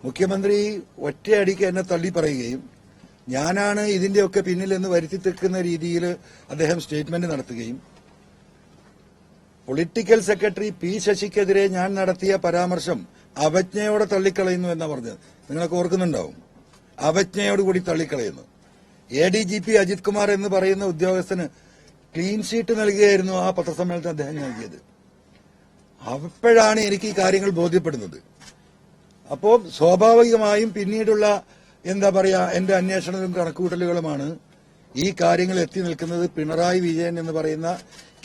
മുഖ്യമന്ത്രി ഒറ്റയടിക്ക് എന്നെ തള്ളി പറയുകയും ഞാനാണ് ഇതിന്റെയൊക്കെ പിന്നിലെന്ന് വരുത്തി തെക്കുന്ന രീതിയിൽ അദ്ദേഹം സ്റ്റേറ്റ്മെന്റ് നടത്തുകയും പൊളിറ്റിക്കൽ സെക്രട്ടറി പി ശശിക്കെതിരെ ഞാൻ നടത്തിയ പരാമർശം അവജ്ഞയോടെ തള്ളിക്കളയുന്നു എന്നാ പറഞ്ഞത്. നിങ്ങളൊക്കെ ഓർക്കുന്നുണ്ടാവും. അവജ്ഞയോടുകൂടി തള്ളിക്കളയുന്നു. ADGP അജിത് കുമാർ എന്ന് പറയുന്ന ഉദ്യോഗസ്ഥന് ക്ലീൻ ഷീറ്റ് നൽകുകയായിരുന്നു ആ പത്രസമ്മേളനത്തിൽ അദ്ദേഹം നൽകിയത്. അപ്പോഴാണ് എനിക്ക് ഈ കാര്യങ്ങൾ ബോധ്യപ്പെടുന്നത്. അപ്പോൾ സ്വാഭാവികമായും പിന്നീടുള്ള എന്റെ അന്വേഷണവും കണക്കുകൂട്ടലുകളുമാണ് ഈ കാര്യങ്ങൾ എത്തി നിൽക്കുന്നത് പിണറായി വിജയൻ എന്ന് പറയുന്ന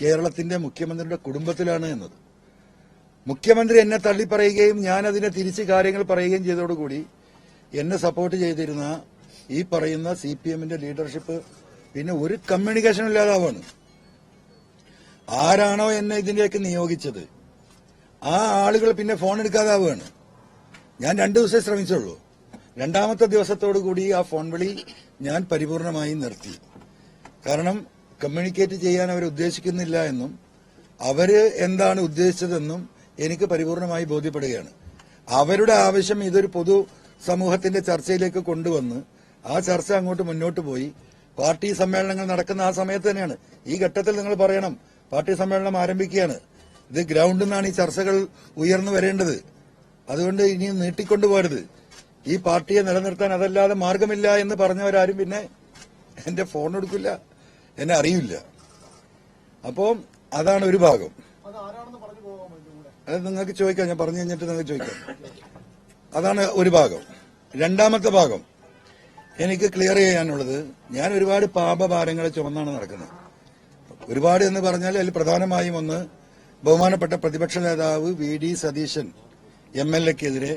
കേരളത്തിന്റെ മുഖ്യമന്ത്രിയുടെ കുടുംബത്തിലാണ് എന്നത്. മുഖ്യമന്ത്രി എന്നെ തള്ളിപ്പറയുകയും ഞാൻ അതിനെ തിരിച്ച് കാര്യങ്ങൾ പറയുകയും ചെയ്തതോടുകൂടി എന്നെ സപ്പോർട്ട് ചെയ്തിരുന്ന ഈ പറയുന്ന CPMന്റെ ലീഡർഷിപ്പ് പിന്നെ ഒരു കമ്മ്യൂണിക്കേഷൻ ഇല്ലാതാവാണ്. ആരാണോ എന്നെ ഇതിന്റെയൊക്കെ നിയോഗിച്ചത് ആ ആളുകൾ പിന്നെ ഫോൺ എടുക്കാതാവുകയാണ്. ഞാൻ 2 ദിവസമേ ശ്രമിച്ചുള്ളൂ. രണ്ടാമത്തെ ദിവസത്തോടുകൂടി ആ ഫോൺ വിളി ഞാൻ പരിപൂർണമായും നിർത്തി. കാരണം കമ്മ്യൂണിക്കേറ്റ് ചെയ്യാൻ അവർ ഉദ്ദേശിക്കുന്നില്ല എന്നും അവര് എന്താണ് ഉദ്ദേശിച്ചതെന്നും എനിക്ക് പരിപൂർണമായി ബോധ്യപ്പെടുകയാണ്. അവരുടെ ആവശ്യം ഇതൊരു പൊതു സമൂഹത്തിന്റെ ചർച്ചയിലേക്ക് കൊണ്ടുവന്ന് ആ ചർച്ച അങ്ങോട്ട് മുന്നോട്ട് പോയി പാർട്ടി സമ്മേളനങ്ങൾ നടക്കുന്ന ആ സമയത്ത് തന്നെയാണ്. ഈ ഘട്ടത്തിൽ നിങ്ങൾ പറയണം പാർട്ടി സമ്മേളനം ആരംഭിക്കുകയാണ്, ഇത് ഗ്രൌണ്ടിൽ നിന്നാണ് ഈ ചർച്ചകൾ ഉയർന്നു വരേണ്ടത്, അതുകൊണ്ട് ഇനി നീട്ടിക്കൊണ്ടുപോകരുത്, ഈ പാർട്ടിയെ നിലനിർത്താൻ അതല്ലാതെ മാർഗമില്ല എന്ന് പറഞ്ഞവരാരും പിന്നെ എന്റെ ഫോൺ എടുക്കില്ല, എന്നെ അറിയില്ല. അപ്പോൾ അതാണ് ഒരു ഭാഗം. അത് നിങ്ങൾക്ക് ചോദിക്കാം, ഞാൻ പറഞ്ഞു കഴിഞ്ഞിട്ട് നിങ്ങൾക്ക് ചോദിക്കാം. അതാണ് ഒരു ഭാഗം. രണ്ടാമത്തെ ഭാഗം എനിക്ക് ക്ലിയർ ചെയ്യാനുള്ളത്, ഞാൻ ഒരുപാട് പാപഭാരങ്ങളെ ചുമന്നാണ് നടക്കുന്നത്. ഒരുപാട് എന്ന് പറഞ്ഞാൽ അതിൽ പ്രധാനമായും ഒന്ന്, ബഹുമാനപ്പെട്ട പ്രതിപക്ഷ നേതാവ് VD സതീശൻ MLAക്കെതിരെ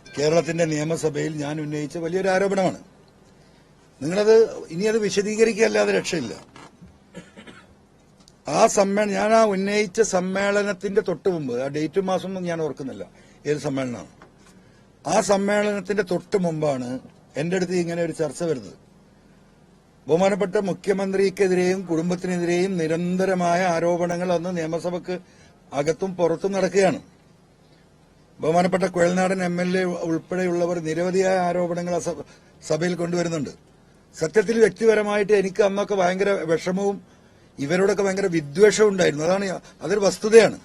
കേരളത്തിന്റെ നിയമസഭയിൽ ഞാൻ ഉന്നയിച്ച വലിയൊരു ആരോപണമാണ്. നിങ്ങളത് ഇനിയത് വിശദീകരിക്കുകയല്ലാതെ രക്ഷയില്ല. ഞാൻ ഉന്നയിച്ച സമ്മേളനത്തിന്റെ തൊട്ട് മുമ്പ്, ആ ഡേറ്റും മാസമൊന്നും ഞാൻ ഓർക്കുന്നില്ല ഏത് സമ്മേളനമാണ്, ആ സമ്മേളനത്തിന്റെ തൊട്ട് മുമ്പാണ് എന്റെ അടുത്ത് ഇങ്ങനെ ഒരു ചർച്ച വരുന്നത്. ബഹുമാനപ്പെട്ട മുഖ്യമന്ത്രിക്കെതിരെയും കുടുംബത്തിനെതിരെയും നിരന്തരമായ ആരോപണങ്ങൾ അന്ന് നിയമസഭയ്ക്ക് അകത്തും പുറത്തും നടക്കുകയാണ്. ബഹുമാനപ്പെട്ട കുഴൽനാടൻ MLA ഉൾപ്പെടെയുള്ളവർ നിരവധിയായ ആരോപണങ്ങൾ സഭയിൽ കൊണ്ടുവരുന്നുണ്ട്. സത്യത്തിൽ വ്യക്തിപരമായിട്ട് എനിക്ക് അന്നൊക്കെ ഭയങ്കര വിഷമവും ഇവരോടൊക്കെ ഭയങ്കര വിദ്വേഷവും ഉണ്ടായിരുന്നു. അതൊരു വസ്തുതയാണ്.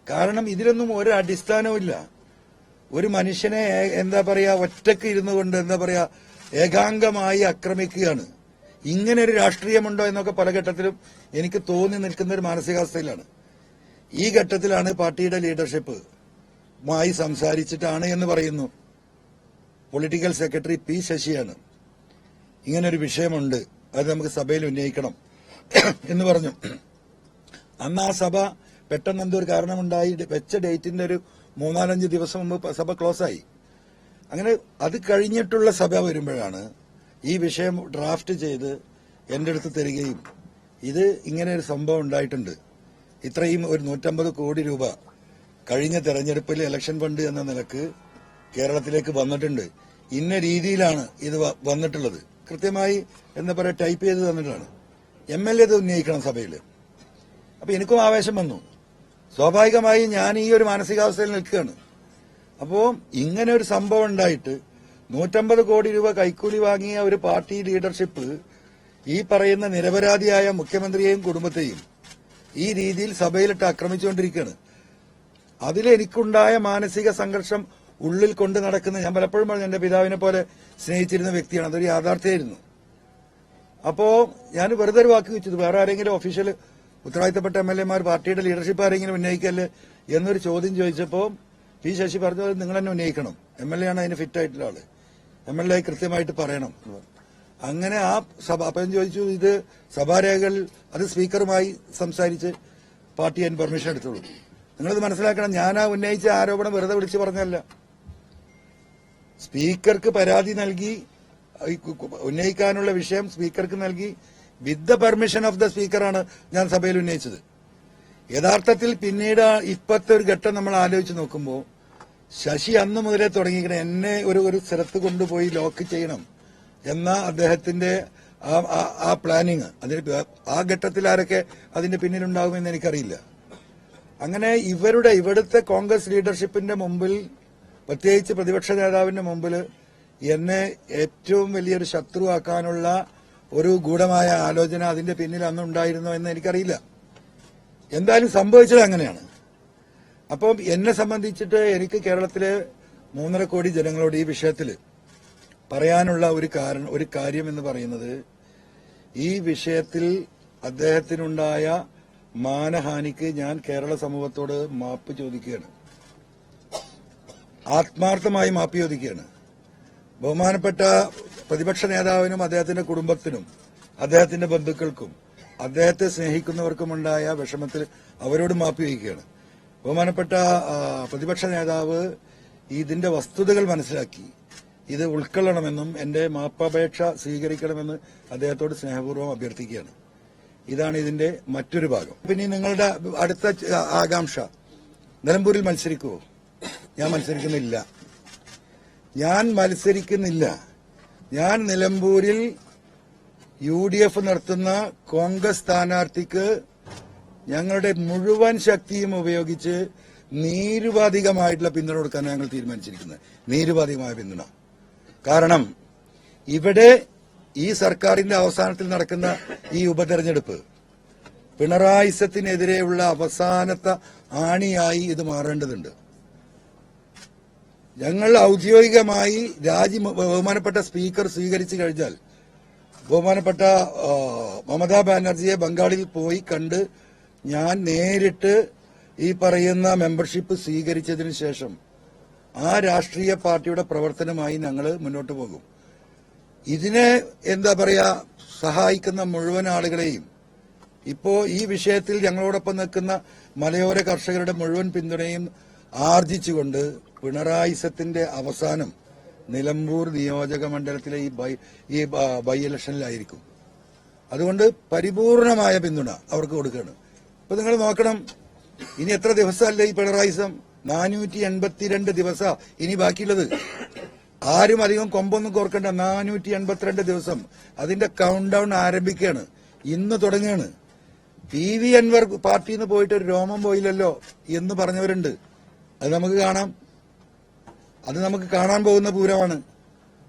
കാരണം ഇതിലൊന്നും ഒരു അടിസ്ഥാനവും ഇല്ല. ഒരു മനുഷ്യനെ ഒറ്റയ്ക്ക് ഇരുന്നു കൊണ്ട് ഏകാംഗമായി ആക്രമിക്കുകയാണ്. ഇങ്ങനെ ഒരു രാഷ്ട്രീയമുണ്ടോ എന്നൊക്കെ പല ഘട്ടത്തിലും എനിക്ക് തോന്നി നിൽക്കുന്ന ഒരു മാനസികാവസ്ഥയിലാണ്. ഈ ഘട്ടത്തിലാണ് പാർട്ടിയുടെ ലീഡർഷിപ്പ് മായി സംസാരിച്ചിട്ടാണ് എന്ന് പറയുന്നു പൊളിറ്റിക്കൽ സെക്രട്ടറി P ശശിയാണ് ഇങ്ങനൊരു വിഷയമുണ്ട്, അത് നമുക്ക് സഭയിൽ ഉന്നയിക്കണം എന്ന് പറഞ്ഞു. അന്ന് ആ സഭ പെട്ടെന്ന് എന്തോ ഒരു കാരണമുണ്ടായി വെച്ച ഡേറ്റിന്റെ ഒരു 3-4 ദിവസം മുമ്പ് സഭ ക്ലോസായി. അങ്ങനെ അത് കഴിഞ്ഞിട്ടുള്ള സഭ വരുമ്പോഴാണ് ഈ വിഷയം ഡ്രാഫ്റ്റ് ചെയ്ത് എന്റെ അടുത്ത് തരികയും ഇത് ഇങ്ങനെ ഒരു സംഭവം ഉണ്ടായിട്ടുണ്ട്, ഇത്രയും ഒരു 150 കോടി രൂപ കഴിഞ്ഞ തെരഞ്ഞെടുപ്പിൽ ഇലക്ഷൻ ഫണ്ട് എന്ന നിലക്ക് കേരളത്തിലേക്ക് വന്നിട്ടുണ്ട്, ഇന്ന രീതിയിലാണ് ഇത് വന്നിട്ടുള്ളത്, കൃത്യമായി ടൈപ്പ് ചെയ്ത് തന്നിട്ടാണ്. MLA ഇത് ഉന്നയിക്കണം സഭയിൽ. അപ്പൊ എനിക്കും ആവേശം വന്നു. സ്വാഭാവികമായി ഞാൻ ഈ ഒരു മാനസികാവസ്ഥയിൽ നിൽക്കുകയാണ്. അപ്പോ ഇങ്ങനെ ഒരു സംഭവം ഉണ്ടായിട്ട് 150 കോടി രൂപ കൈക്കൂലി വാങ്ങിയ ഒരു പാർട്ടി ലീഡർഷിപ്പ് ഈ പറയുന്ന നിരപരാധിയായ മുഖ്യമന്ത്രിയെയും കുടുംബത്തെയും ഈ രീതിയിൽ സഭയിലിട്ട് ആക്രമിച്ചുകൊണ്ടിരിക്കുകയാണ്. അതിലെനിക്കുണ്ടായ മാനസിക സംഘർഷം ഉള്ളിൽ കൊണ്ട് നടക്കുന്ന, ഞാൻ പലപ്പോഴും പറഞ്ഞു എന്റെ പിതാവിനെ പോലെ സ്നേഹിച്ചിരുന്ന വ്യക്തിയാണ്, അതൊരു യാഥാർത്ഥ്യമായിരുന്നു. അപ്പോ ഞാൻ വെറുതെ ഒരു വാക്ക് വെച്ചത്, വേറെ ആരെങ്കിലും ഒഫീഷ്യൽ ഉത്തരവാദിത്തപ്പെട്ട MLAമാർ പാർട്ടിയുടെ ലീഡർഷിപ്പ് ആരെങ്കിലും ഉന്നയിക്കല്ലേ എന്നൊരു ചോദ്യം ചോദിച്ചപ്പോ P ശശി പറഞ്ഞു, നിങ്ങൾ തന്നെ ഉന്നയിക്കണം, MLA ആണ് അതിന് ഫിറ്റ് ആയിട്ടുള്ള ആള്, MLA കൃത്യമായിട്ട് പറയണം. അങ്ങനെ ആ സഭ അപ്പം ചോദിച്ചു, ഇത് സഭാരേഖകൾ അത് സ്പീക്കറുമായി സംസാരിച്ച് പാർട്ടി അതിന് പെർമിഷൻ എടുത്തോളൂ. നിങ്ങളത് മനസ്സിലാക്കണം, ഞാൻ ആ ഉന്നയിച്ച ആരോപണം വെറുതെ വിളിച്ചു പറഞ്ഞല്ല. സ്പീക്കർക്ക് പരാതി നൽകി ഉന്നയിക്കാനുള്ള വിഷയം സ്പീക്കർക്ക് നൽകി with the permission of the സ്പീക്കറാണ് ഞാൻ സഭയിൽ ഉന്നയിച്ചത്. യഥാർത്ഥത്തിൽ പിന്നീട് ഇപ്പോഴത്തെ ഒരു ഘട്ടം നമ്മൾ ആലോചിച്ച് നോക്കുമ്പോൾ ശശി അന്ന് മുതലേ തുടങ്ങിയിരിക്കണം എന്നെ ഒരു സ്ഥലത്ത് കൊണ്ടുപോയി ലോക്ക് ചെയ്യണം എന്ന അദ്ദേഹത്തിന്റെ ആ പ്ലാനിങ്. അതിന് ആ ഘട്ടത്തിൽ ആരൊക്കെ അതിന്റെ പിന്നിലുണ്ടാകുമെന്ന് എനിക്കറിയില്ല. അങ്ങനെ ഇവിടുത്തെ കോൺഗ്രസ് ലീഡർഷിപ്പിന്റെ മുമ്പിൽ പ്രത്യേകിച്ച് പ്രതിപക്ഷ നേതാവിന്റെ മുമ്പിൽ എന്നെ ഏറ്റവും വലിയൊരു ശത്രുവാക്കാനുള്ള ഒരു ഗൂഢമായ ആലോചന അതിന്റെ പിന്നിൽ അന്നുണ്ടായിരുന്നോ എന്ന് എനിക്കറിയില്ല. എന്തായാലും സംഭവിച്ചത് അങ്ങനെയാണ്. അപ്പം എന്നെ സംബന്ധിച്ചിട്ട് എനിക്ക് കേരളത്തിലെ 3.5 കോടി ജനങ്ങളോട് ഈ വിഷയത്തിൽ പറയാനുള്ള ഒരു കാര്യം എന്ന് പറയുന്നത്, ഈ വിഷയത്തിൽ അദ്ദേഹത്തിനുണ്ടായ മാനഹാനിക്ക് ഞാൻ കേരള സമൂഹത്തോട് മാപ്പ് ചോദിക്കുകയാണ്. ആത്മാർത്ഥമായി മാപ്പ് ചോദിക്കുകയാണ്. ബഹുമാനപ്പെട്ട പ്രതിപക്ഷ നേതാവിനും അദ്ദേഹത്തിന്റെ കുടുംബത്തിനും അദ്ദേഹത്തിന്റെ ബന്ധുക്കൾക്കും അദ്ദേഹത്തെ സ്നേഹിക്കുന്നവർക്കുമുണ്ടായ വിഷമത്തിൽ അവരോട് മാപ്പ് ചോദിക്കുകയാണ്. ബഹുമാനപ്പെട്ട പ്രതിപക്ഷ നേതാവ് ഇതിന്റെ വസ്തുതകൾ മനസ്സിലാക്കി ഇത് ഉൾക്കൊള്ളണമെന്നും എന്റെ മാപ്പപേക്ഷ സ്വീകരിക്കണമെന്ന് അദ്ദേഹത്തോട് സ്നേഹപൂർവ്വം അഭ്യർത്ഥിക്കുകയാണ്. ഇതാണ് ഇതിന്റെ മറ്റൊരു ഭാഗം. പിന്നെ നിങ്ങളുടെ അടുത്ത ആകാംക്ഷ, നിലമ്പൂരിൽ മത്സരിക്കുമോ? ഞാൻ മത്സരിക്കുന്നില്ല. ഞാൻ നിലമ്പൂരിൽ UDF നടത്തുന്ന കോൺഗ്രസ് സ്ഥാനാർത്ഥിക്ക് ഞങ്ങളുടെ മുഴുവൻ ശക്തിയും ഉപയോഗിച്ച് നിരുപാധികമായിട്ടുള്ള പിന്തുണ കൊടുക്കാൻ ഞങ്ങൾ തീരുമാനിച്ചിരിക്കുന്നത്. നിരുപാധികമായ പിന്തുണ. കാരണം ഇവിടെ ഈ സർക്കാരിന്റെ അവസാനത്തിൽ നടക്കുന്ന ഈ ഉപതെരഞ്ഞെടുപ്പ് പിണറായിസത്തിനെതിരെയുള്ള അവസാനത്തെ ആണിയായി ഇത് മാറേണ്ടതുണ്ട്. ഞങ്ങൾ ഔദ്യോഗികമായി ബഹുമാനപ്പെട്ട സ്പീക്കർ സ്വീകരിച്ചു കഴിഞ്ഞാൽ ബഹുമാനപ്പെട്ട മമതാ ബാനർജിയെ ബംഗാളിൽ പോയി കണ്ട് ഞാൻ നേരിട്ട് ഈ പറയുന്ന മെമ്പർഷിപ്പ് സ്വീകരിച്ചതിന് ശേഷം ആ രാഷ്ട്രീയ പാർട്ടിയുടെ പ്രവർത്തനമായി ഞങ്ങൾ മുന്നോട്ട് പോകും. ഇതിനെ സഹായിക്കുന്ന മുഴുവൻ ആളുകളെയും ഇപ്പോ ഈ വിഷയത്തിൽ ഞങ്ങളോടൊപ്പം നിൽക്കുന്ന മലയോര കർഷകരുടെ മുഴുവൻ പിന്തുണയും ആർജിച്ചുകൊണ്ട് പിണറായിസത്തിന്റെ അവസാനം നിലമ്പൂർ നിയോജക മണ്ഡലത്തിലെ ഈ ബൈ ഇലക്ഷനിലായിരിക്കും. അതുകൊണ്ട് പരിപൂർണമായ പിന്തുണ അവർക്ക് കൊടുക്കുകയാണ്. ഇപ്പൊ നിങ്ങൾ നോക്കണം, ഇനി എത്ര ദിവസമല്ലേ ഈ പിണറായിസം? 482 ദിവസം ഇനി ബാക്കിയുള്ളത്. ആരും അധികം കൊമ്പൊന്നും കോർക്കണ്ട. 482 ദിവസം അതിന്റെ കൗണ്ട് ഡൗൺ ആരംഭിക്കുകയാണ്. ഇന്ന് തുടങ്ങുകയാണ്. PV അൻവർ പാർട്ടിയിൽ നിന്ന് പോയിട്ട് ഒരു രോമം പോയില്ലല്ലോ എന്ന് പറഞ്ഞവരുണ്ട്. അത് നമുക്ക് കാണാം. അത് നമുക്ക് കാണാൻ പോകുന്ന പൂരമാണ്.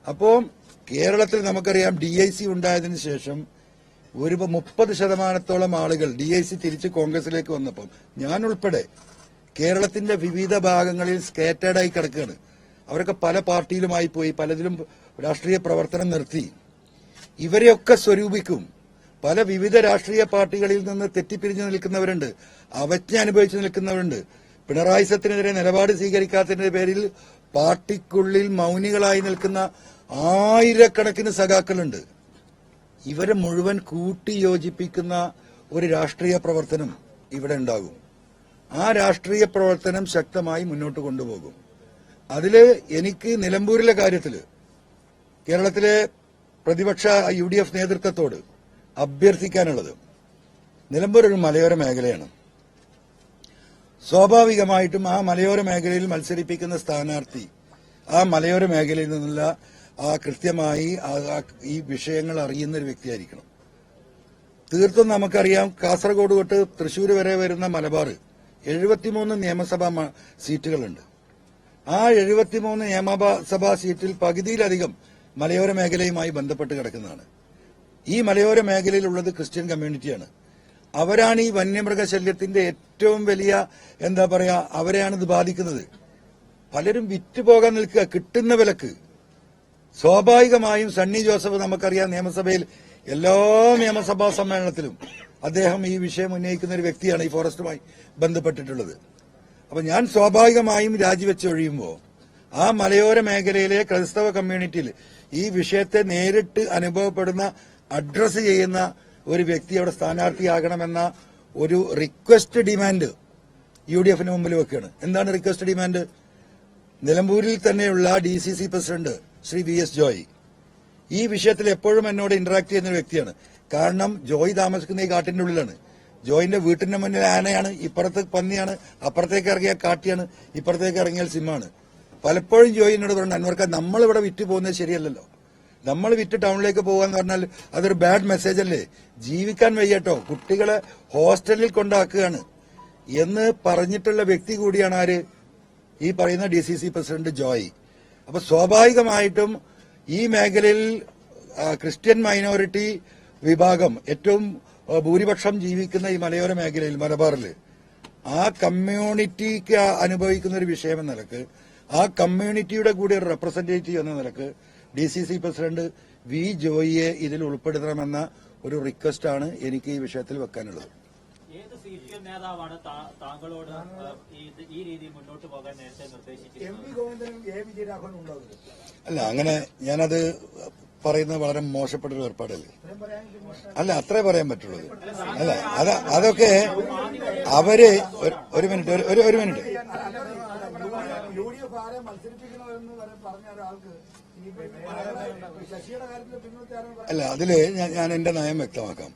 അപ്പോ കേരളത്തിൽ നമുക്കറിയാം DIC ഉണ്ടായതിനു ശേഷം ഒരു 30% ആളുകൾ DIC തിരിച്ച് കോൺഗ്രസിലേക്ക് വന്നപ്പോൾ ഞാൻ ഉൾപ്പെടെ കേരളത്തിന്റെ വിവിധ ഭാഗങ്ങളിൽ സ്കേറ്റേഡായി കിടക്കുകയാണ്. അവരൊക്കെ പല പാർട്ടിയിലുമായി പോയി, പലതിലും രാഷ്ട്രീയ പ്രവർത്തനം നിർത്തി. ഇവരെയൊക്കെ സ്വരൂപിക്കും. പല വിവിധ രാഷ്ട്രീയ പാർട്ടികളിൽ നിന്ന് തെറ്റിപ്പിരിഞ്ഞു നിൽക്കുന്നവരുണ്ട്, അവജ്ഞ അനുഭവിച്ചു നിൽക്കുന്നവരുണ്ട്. പിണറായിസത്തിനെതിരെ നിലപാട് സ്വീകരിക്കാത്തതിന്റെ പേരിൽ പാർട്ടിക്കുള്ളിൽ മൌനികളായി നിൽക്കുന്ന ആയിരക്കണക്കിന് സഖാക്കളുണ്ട്. ഇവരെ മുഴുവൻ കൂട്ടിയോജിപ്പിക്കുന്ന ഒരു രാഷ്ട്രീയ പ്രവർത്തനം ഇവിടെ ഉണ്ടാകും. ആ രാഷ്ട്രീയ പ്രവർത്തനം ശക്തമായി മുന്നോട്ട് കൊണ്ടുപോകും. അതില് എനിക്ക് നിലമ്പൂരിലെ കാര്യത്തില് കേരളത്തിലെ പ്രതിപക്ഷ UDF നേതൃത്വത്തോട് അഭ്യർത്ഥിക്കാനുള്ളത്, നിലമ്പൂർ ഒരു മലയോര മേഖലയാണ്. സ്വാഭാവികമായിട്ടും ആ മലയോര മേഖലയിൽ മത്സരിപ്പിക്കുന്ന സ്ഥാനാർത്ഥി ആ മലയോര മേഖലയിൽ നിന്നുള്ള കൃത്യമായി ഈ വിഷയങ്ങൾ അറിയുന്ന ഒരു വ്യക്തിയായിരിക്കണം. തീർത്തും നമുക്കറിയാം, കാസർഗോഡ് തൊട്ട് തൃശൂർ വരെ വരുന്ന മലബാർ 73 നിയമസഭാ സീറ്റുകളുണ്ട്. ആ 73 നിയമസഭാ സീറ്റിൽ പകുതിയിലധികം മലയോര മേഖലയുമായി ബന്ധപ്പെട്ട് കിടക്കുന്നതാണ്. ഈ മലയോര മേഖലയിലുള്ളത് ക്രിസ്ത്യൻ കമ്മ്യൂണിറ്റിയാണ്. അവരാണ് ഈ വന്യമൃഗശല്യത്തിന്റെ ഏറ്റവും വലിയ അവരെയാണ് ഇത് ബാധിക്കുന്നത്. പലരും വിറ്റുപോകാൻ നിൽക്കുക കിട്ടുന്ന വിലക്ക്. സ്വാഭാവികമായും സണ്ണി ജോസഫ് നമുക്കറിയാം, നിയമസഭയിൽ എല്ലാ നിയമസഭാ സമ്മേളനത്തിലും അദ്ദേഹം ഈ വിഷയം ഉന്നയിക്കുന്ന ഒരു വ്യക്തിയാണ് ഈ ഫോറസ്റ്റുമായി ബന്ധപ്പെട്ടിട്ടുള്ളത്. അപ്പൊ ഞാൻ സ്വാഭാവികമായും രാജിവെച്ചൊഴിയുമ്പോൾ ആ മലയോര മേഖലയിലെ ക്രൈസ്തവ കമ്മ്യൂണിറ്റിയിൽ ഈ വിഷയത്തെ നേരിട്ട് അനുഭവപ്പെടുന്ന അഡ്രസ് ചെയ്യുന്ന ഒരു വ്യക്തി അവിടെ സ്ഥാനാർത്ഥിയാകണമെന്ന ഒരു റിക്വസ്റ്റ് ഡിമാൻഡ് UDFന് മുമ്പിൽ വെക്കുകയാണ്. എന്താണ് റിക്വസ്റ്റ് ഡിമാൻഡ്? നിലമ്പൂരിൽ തന്നെയുള്ള DCC president Shri VS Joy ഈ വിഷയത്തിൽ എപ്പോഴും എന്നോട് ഇന്ററാക്ട് ചെയ്യുന്ന ഒരു വ്യക്തിയാണ്. കാരണം ജോയ് താമസിക്കുന്ന ഈ കാട്ടിന്റെ ഉള്ളിലാണ്. ജോയിന്റെ വീട്ടിന്റെ മുന്നിൽ ആനയാണ്, ഇപ്പുറത്ത് പന്നിയാണ്, അപ്പുറത്തേക്ക് ഇറങ്ങിയാൽ കാട്ടിയാണ്, ഇപ്പുറത്തേക്ക് ഇറങ്ങിയാൽ സിംഹമാണ്. പലപ്പോഴും ജോയ് എന്നോട് പറഞ്ഞു, അൻവർക്ക നമ്മളിവിടെ വിറ്റ് പോകുന്നത് ശരിയല്ലല്ലോ, നമ്മൾ വിറ്റ് ടൗണിലേക്ക് പോകാന്ന് പറഞ്ഞാൽ അതൊരു ബാഡ് മെസ്സേജ് അല്ലേ, ജീവിക്കാൻ വയ്യട്ടോ, കുട്ടികളെ ഹോസ്റ്റലിൽ കൊണ്ടാക്കുകയാണ് എന്ന് പറഞ്ഞിട്ടുള്ള വ്യക്തി കൂടിയാണ് ആര്? ഈ പറയുന്ന DCC പ്രസിഡന്റ് ജോയ്. അപ്പൊ സ്വാഭാവികമായിട്ടും ഈ മേഖലയിൽ ക്രിസ്ത്യൻ മൈനോറിറ്റി വിഭാഗം ഏറ്റവും ഭൂരിപക്ഷം ജീവിക്കുന്ന ഈ മലയോര മേഖലയിൽ മലബാറിൽ ആ കമ്മ്യൂണിറ്റിക്ക് അനുഭവിക്കുന്ന ഒരു വിഷയം എന്ന നിലക്ക് ആ കമ്മ്യൂണിറ്റിയുടെ കൂടി ഒരു റെപ്രസെന്റേറ്റീവ് എന്ന നിലക്ക് DCC പ്രസിഡന്റ് വി ജോയിയെ ഇതിൽ ഉൾപ്പെടുത്തണമെന്ന ഒരു റിക്വസ്റ്റാണ് എനിക്ക് ഈ വിഷയത്തിൽ വെക്കാനുള്ളത്. ഏത് CPM നേതാവാണ് താങ്കളോട് ഈ രീതിയിൽ മുന്നോട്ട് പോകാൻ നേരത്തെ നിർദ്ദേശിച്ചിരുന്നത്? അല്ല, അങ്ങനെ ഞാനത് പറയുന്നത് വളരെ മോശപ്പെട്ടൊരു ഏർപ്പാടല്ലേ. അല്ല, അത്രേ പറയാൻ പറ്റുള്ളൂ. അല്ല, അതൊക്കെ അവര് ഒരു മിനിറ്റ് അല്ല, അതില് ഞാൻ എന്റെ നയം വ്യക്തമാക്കാം.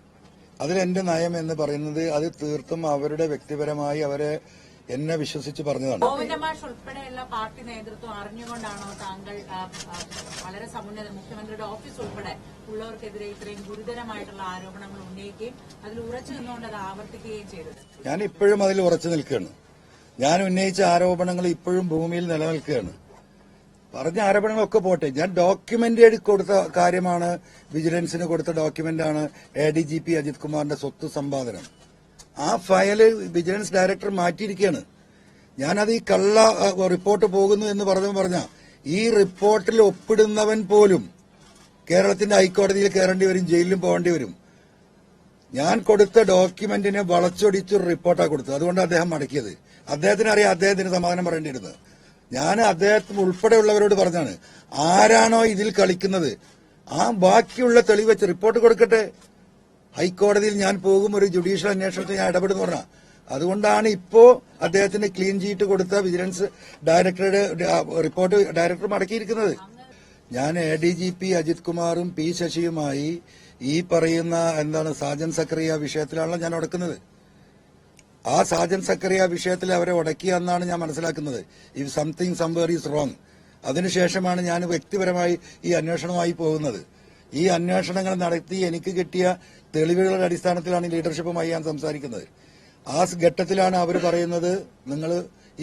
അതിലെന്റെ നയം എന്ന് പറയുന്നത് അത് തീർത്തും അവരുടെ വ്യക്തിപരമായി അവരെ എന്നെ വിശ്വസിച്ച് പറഞ്ഞതാണ്. ഗോവിന്ദമാഷ് ഉൾപ്പെടെയുള്ള പാർട്ടി നേതൃത്വം അറിഞ്ഞുകൊണ്ടാണോ താങ്കൾ വളരെ സമുന്നത മുഖ്യമന്ത്രിയുടെ ഓഫീസ് ഉൾപ്പെടെ ഉള്ളവർക്കെതിരെ ഇത്രയും ഗുരുതരമായിട്ടുള്ള ആരോപണങ്ങൾ ഉന്നയിക്കുകയും അതിൽ ഉറച്ചു നിന്നുകൊണ്ട് അത് ആവർത്തിക്കുകയും ചെയ്തത്? ഞാൻ ഇപ്പോഴും അതിൽ ഉറച്ചു നിൽക്കുകയാണ്. ഞാൻ ഉന്നയിച്ച ആരോപണങ്ങൾ ഇപ്പോഴും ഭൂമിയിൽ നിലനിൽക്കുകയാണ്. പറഞ്ഞ ആരോപണങ്ങളൊക്കെ പോട്ടെ, ഞാൻ ഡോക്യുമെന്റ് കൊടുത്ത കാര്യമാണ്, വിജിലൻസിന് കൊടുത്ത ഡോക്യുമെന്റാണ് ADGP അജിത് കുമാറിന്റെ സ്വത്ത് സമ്പാദനം. ആ ഫയല് വിജിലൻസ് ഡയറക്ടർ മാറ്റിയിരിക്കുകയാണ്. ഞാനത് ഈ കള്ള റിപ്പോർട്ട് പോകുന്നു എന്ന് പറഞ്ഞ ഈ റിപ്പോർട്ടിൽ ഒപ്പിടുന്നവൻ പോലും കേരളത്തിന്റെ ഹൈക്കോടതിയിൽ കയറേണ്ടി വരും, ജയിലിലും പോകേണ്ടി വരും. ഞാൻ കൊടുത്ത ഡോക്യുമെന്റിനെ വളച്ചൊടിച്ചൊരു റിപ്പോർട്ടാണ് കൊടുത്തത്. അതുകൊണ്ട് അദ്ദേഹം മടക്കിയത്. അദ്ദേഹത്തിന് അറിയാം അദ്ദേഹത്തിന് സമാധാനം പറയേണ്ടിയിരുന്നത്. ഞാൻ അദ്ദേഹത്തിന് ഉൾപ്പെടെയുള്ളവരോട് പറഞ്ഞാണ്, ആരാണോ ഇതിൽ കളിക്കുന്നത് ആ ബാക്കിയുള്ള തെളിവ് വെച്ച് റിപ്പോർട്ട് കൊടുക്കട്ടെ. ഹൈക്കോടതിയിൽ ഞാൻ പോകും, ഒരു ജുഡീഷ്യൽ അന്വേഷണത്തിൽ ഞാൻ ഇടപെടുന്നു പറഞ്ഞ. അതുകൊണ്ടാണ് ഇപ്പോ അദ്ദേഹത്തിന് ക്ലീൻ ചീറ്റ് കൊടുത്ത വിജിലൻസ് ഡയറക്ടറുടെ റിപ്പോർട്ട് ഡയറക്ടർ മടക്കിയിരിക്കുന്നത്. ഞാൻ ADGP അജിത് കുമാറും P ശശിയുമായി ഈ പറയുന്ന സാജൻ സക്കറിയ വിഷയത്തിലാണല്ലോ ഞാൻ ഉടക്കുന്നത്. ആ സാജൻ സക്കറിയ വിഷയത്തിൽ അവരെ ഉടക്കിയ എന്നാണ് ഞാൻ മനസ്സിലാക്കുന്നത്. If something somewhere is wrong. അതിനുശേഷമാണ് ഞാൻ വ്യക്തിപരമായി ഈ അന്വേഷണവുമായി പോകുന്നത്. ഈ അന്വേഷണങ്ങൾ നടത്തി എനിക്ക് കിട്ടിയ തെളിവുകളുടെ അടിസ്ഥാനത്തിലാണ് ലീഡർഷിപ്പുമായി ഞാൻ സംസാരിക്കുന്നത്. ആ ഘട്ടത്തിലാണ് അവർ പറയുന്നത് നിങ്ങൾ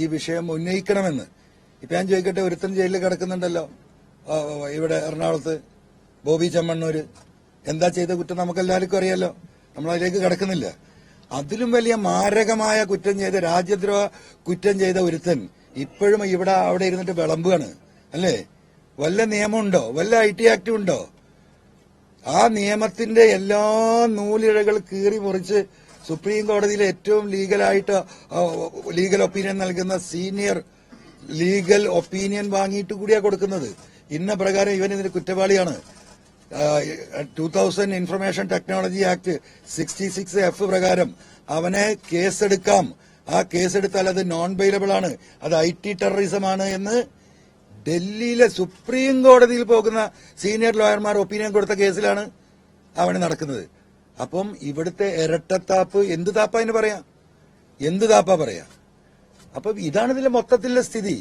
ഈ വിഷയം ഉന്നയിക്കണമെന്ന്. ഇപ്പൊ ഞാൻ ചോദിക്കട്ടെ, ഒരുത്തൻ ജയിലിൽ കിടക്കുന്നുണ്ടല്ലോ ഇവിടെ എറണാകുളത്ത്, ബോബി ചെമ്മണ്ണൂര്. എന്താ ചെയ്ത കുറ്റം നമുക്കെല്ലാവർക്കും അറിയാലോ, നമ്മളതിലേക്ക് കിടക്കുന്നില്ല. അതിലും വലിയ മാരകമായ കുറ്റം ചെയ്ത, രാജ്യദ്രോഹ കുറ്റം ചെയ്ത ഒരുത്തൻ ഇപ്പോഴും അവിടെ ഇരുന്നിട്ട് വിളമ്പുകയാണ് അല്ലേ? വല്ല നിയമമുണ്ടോ? വല്ല IT ആക്ട് ഉണ്ടോ? ആ നിയമത്തിന്റെ എല്ലാ നൂലിഴകൾ കീറി മുറിച്ച് സുപ്രീം കോടതിയിലെ ഏറ്റവും ലീഗൽ ഒപ്പീനിയൻ നൽകുന്ന സീനിയർ ലീഗൽ ഒപ്പീനിയൻ വാങ്ങിയിട്ട് കൂടിയാ കൊടുക്കുന്നത്. ഇന്ന പ്രകാരം ഇവൻ ഇതിന് കുറ്റവാളിയാണ്. 2000 ഇൻഫർമേഷൻ ടെക്നോളജി ആക്ട് 66F പ്രകാരം അവനെ കേസെടുക്കാം. ആ കേസെടുത്താൽ അത് നോൺ ബെയിലബിൾ ആണ്, അത് IT ടെററിസമാണ് എന്ന് ഡൽഹിയിലെ സുപ്രീം കോടതിയിൽ പോകുന്ന സീനിയർ ലോയർമാർ ഒപ്പീനിയൻ കൊടുത്ത കേസിലാണ് അവന് നടക്കുന്നത്. അപ്പം ഇവിടുത്തെ ഇരട്ടത്താപ്പ് എന്ത് താപ്പാ എന്ന് പറയാം? എന്ത് താപ്പാ പറയാ? അപ്പം ഇതാണ് ഇതിലെ മൊത്തത്തിലുള്ള സ്ഥിതി.